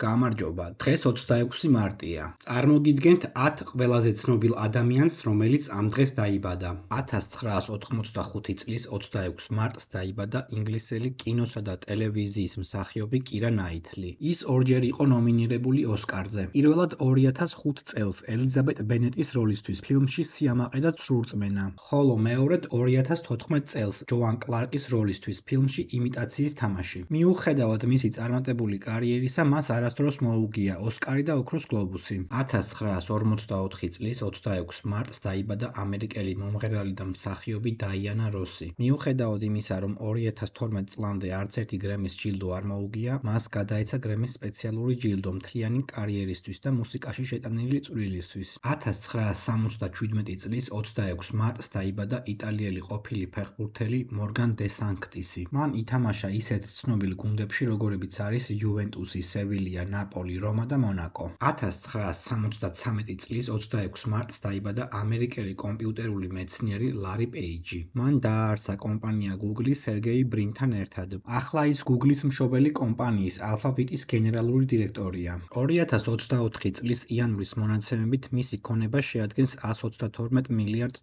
გამარჯობა, დღეს 26 მარტია. წარმოგიდგენთ 10 ყველაზე ცნობილ ადამიანს, რომელიც ამ დღეს დაიბადა. 1985 წლის 26 მარტს დაიბადა ინგლისელი კინოსა და ტელევიზიის მსახიობი კირა ნაითლი. ის ორჯერ იყო ნომინირებული ოსკარზე. პირველად 2005 წელს ელიზაბეტ ბენეტის როლისთვის ფილმში „სიამაყე და ცრურწმენა“, ხოლო მეორედ 2014 წელს ჯოან კლარკის როლისთვის ფილმში „იმიტაციის თამაში“. მიუხედავად მისი წარმატებული კარიერისა, მას არასდროს მოუგია ოსკარი და ოქროს გლობუსი. 1944 წლის 26 მარტს დაიბადა ამერიკელი მომღერალი და მსახიობი დაიანა როსი. მიუხედავად იმისა, რომ 2012 წლამდე არც ერთი გრემის ჯილდო არ მოუგია, მას გადაეცა გრემის სპეციალური ჯილდო მთლიანი კარიერისთვის და მუსიკაში შეტანილი წვლილისთვის. 1977 წლის 26 მარტს დაიბადა იტალიელი ყოფილი ფეხბურთელი მორგან დე სანქტისი. მან ითამაშა ისეთ ცნობილ გუნდებში, როგორებიც არის იუვენტუსი, სევილია, ნაპოლი, რომა და მონაკო. 1973 წლის 26 მარტს დაიბადა ამერიკელი კომპიუტერული მეცნიერი ლარი პეიჯი. მან დააარსა კომპანია Google სერგეი ბრინთან ერთად. ახლა ის Google-ის მშობელი კომპანიის Alphabet-ის გენერალური დირექტორია. 2024 წლის იანვრის მონაცემებით მისი ქონება შეადგენს $132 მილიარდ.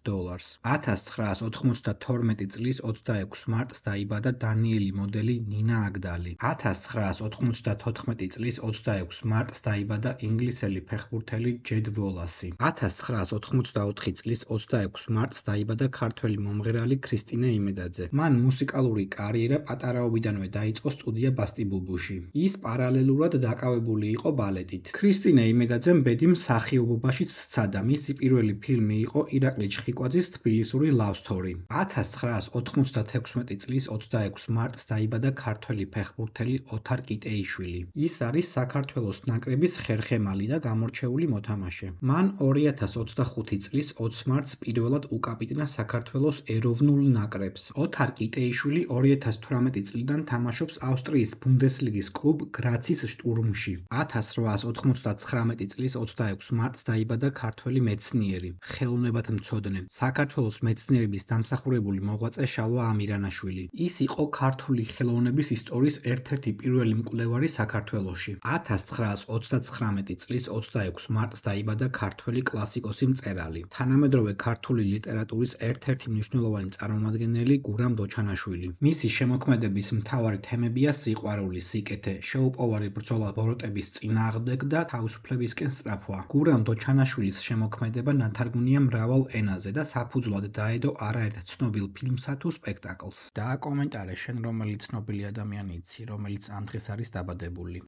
1992 წლის 26 მარტს დაიბადა დანიელი მოდელი ნინა აგდალი. 1994 წლის 26 მარტს დაიბადა ინგლისელი ფეხბურთელი ჯედ ვოლასი. 1984 წლის 26 მარტს დაიბადა ქართველი მომღერალი ქრისტინე იმედაძე. მან მუსიკალური კარიერა პატარაობიდანვე დაიწყო სტუდია ბასტი ბუბუში. ის პარალელურად დაკავებული იყო ბალეტით. ქრისტინე იმედაძემ ბედი მსახიობობაშიც სცადა. მისი პირველი ფილმი იყო ირაკლი ჩხიკვაძის თბილისური love story. 1996 წლის 26 მარტს დაიბადა ქართველი ფეხბურთელი ოთარ კიტეიშვილი. ის არის საქართველოს ნაკრების ხერხემალი და გამორჩეული მოთამაშე. მან 2025 წლის 20 მარტს პირველად უკაპიტნა საქართველოს ეროვნულ ნაკრებს. ოთარ კიტეიშვილი 2018 წლიდან თამაშობს ავსტრიის ბუნდესლიგის კლუბ გრაცის შტურმში. 1899 წლის 26 მარტს დაიბადა ქართველი მეცნიერი, ხელოვნებათმცოდნე, საქართველოს მეცნიერების დამსახურებული მოღვაწე შალვა ამირანაშვილი. ის იყო ქართული ხელოვნების ისტორიის ერთ-ერთი პირველი მკვლევარი საქართველოში. 1929 წლის 26 მარტს დაიბადა ქართველი კლასიკოსი მწერალი, თანამედროვე ქართული ლიტერატურის ერთ-ერთი მნიშვნელოვანი წარმომადგენელი გურამ დოჩანაშვილი. მისი შემოქმედების მთავარი თემებია სიყვარული, სიკეთე, შეუპოვარი ბრძოლა ბოროტების წინააღმდეგ და თავისუფლებისკენ სწრაფვა. გურამ დოჩანაშვილის შემოქმედება ნათარგმნია მრავალ ენაზე და საფუძვლად დაედო არაერთ ცნობილ ფილმსა თუ სპექტაკლს. დააკომენტარე შენ რომელი ცნობილი ადამიანი იცი, რომელიც ამ დღეს არის დაბადებული.